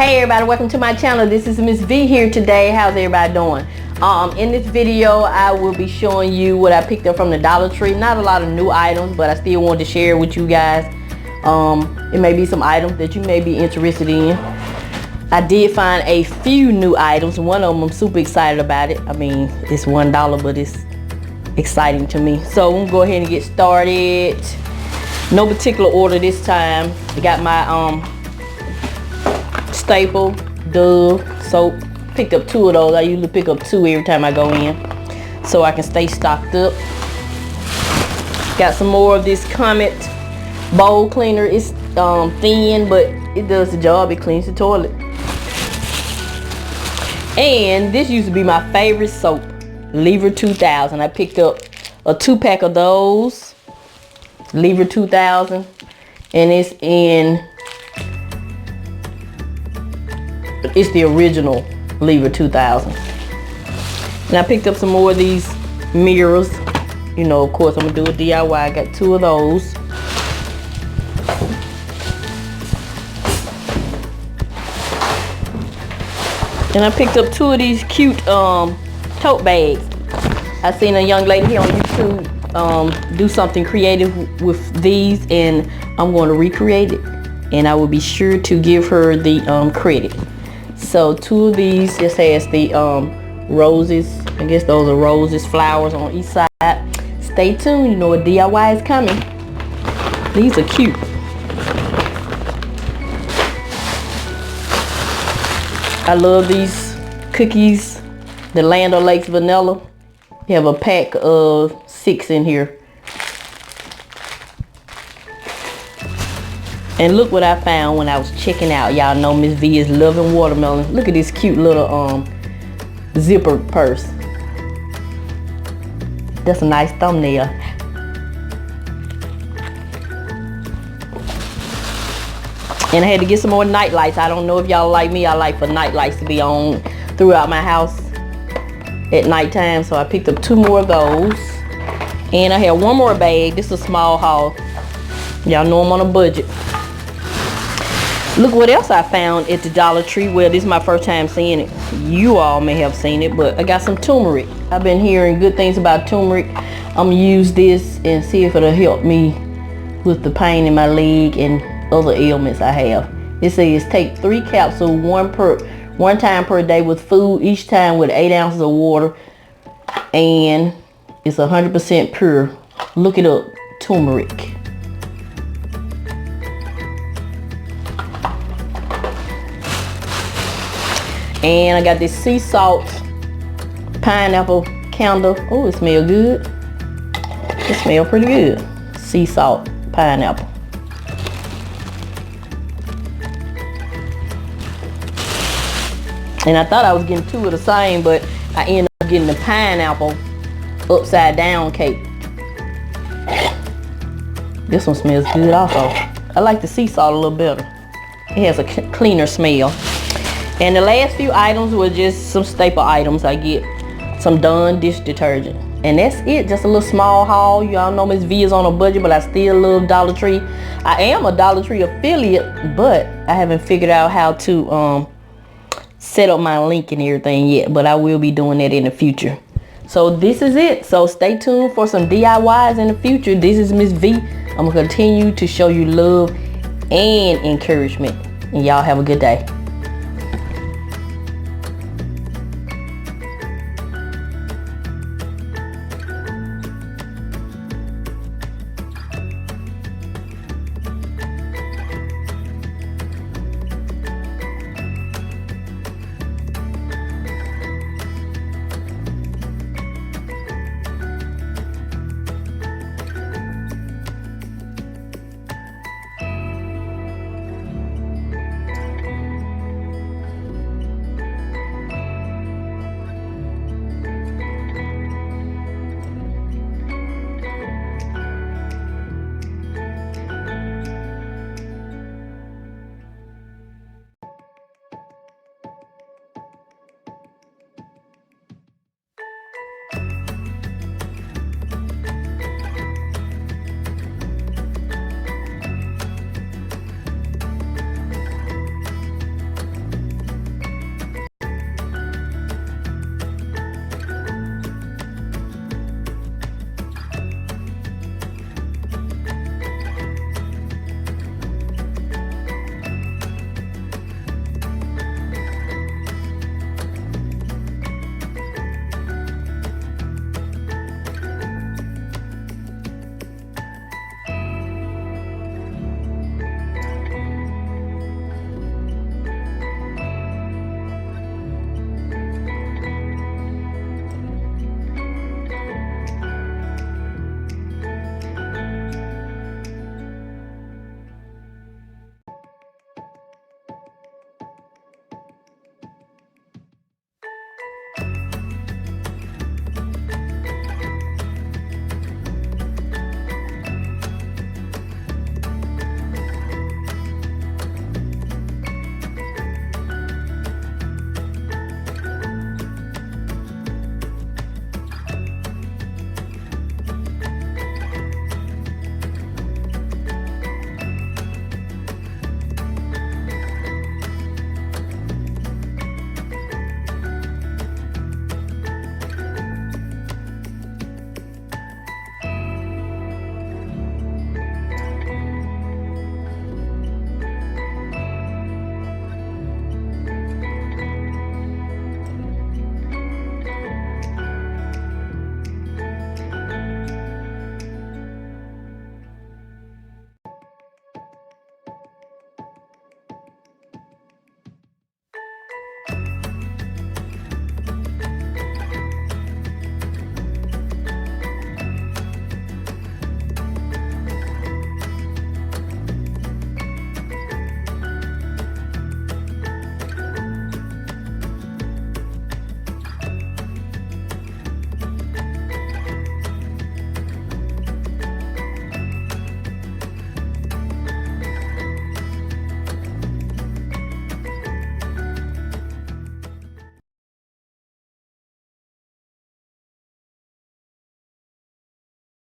Hey everybody, welcome to my channel. This is Miss V here today. How's everybody doing? In this video I will be showing you what I picked up from the Dollar Tree. Not a lot of new items, but I still want to share with you guys. It may be some items that you may be interested in. I did find a few new items. One of them I'm super excited about it. I mean, it's $1, but it's exciting to me. So we'll go ahead and get started. No particular order this time. I got my staple Dove soap. Picked up 2 of those. I usually pick up 2 every time I go in so I can stay stocked up. Got some more of this Comet bowl cleaner. It's thin, but it does the job. It cleans the toilet. And this used to be my favorite soap, LAVALIER 2000. I picked up a 2-pack of those, LAVALIER 2000, and it's the original LAVALIER 2000. And I picked up some more of these mirrors. You know, of course I'm gonna do a DIY. I got 2 of those. And I picked up 2 of these cute tote bags. I seen a young lady here on YouTube do something creative with these, and I'm going to recreate it, and I will be sure to give her the credit. So 2 of these just has the roses. I guess those are roses, flowers on each side. Stay tuned, you know a DIY is coming. These are cute. I love these cookies, the Land O'Lakes vanilla. You have a pack of 6 in here. And look what I found when I was checking out. Y'all know Miss V is loving watermelon. Look at this cute little zipper purse. That's a nice thumbnail. And I had to get some more night lights. I don't know if y'all like me. I like for night lights to be on throughout my house at nighttime. So I picked up 2 more of those. And I have 1 more bag. This is a small haul. Y'all know I'm on a budget. Look what else I found at the Dollar Tree. Well, this is my first time seeing it. You all may have seen it, but I got some turmeric. I've been hearing good things about turmeric. I'm gonna use this and see if it'll help me with the pain in my leg and other ailments I have. It says take 3 capsules, one time per day with food, each time with 8 ounces of water, and it's 100% pure. Look it up, turmeric. And I got this sea salt pineapple candle. Oh, it smells good. It smells pretty good. Sea salt pineapple. And I thought I was getting 2 of the same, but I ended up getting the pineapple upside down cake. This one smells good also. I like the sea salt a little better. It has a cleaner smell. And the last few items were just some staple items. I get some Dawn dish detergent. And that's it, just a little small haul. Y'all know Miss V is on a budget, but I still love Dollar Tree. I am a Dollar Tree affiliate, but I haven't figured out how to set up my link and everything yet, but I will be doing that in the future. So this is it. So stay tuned for some DIYs in the future. This is Miss V. I'm gonna continue to show you love and encouragement. And y'all have a good day.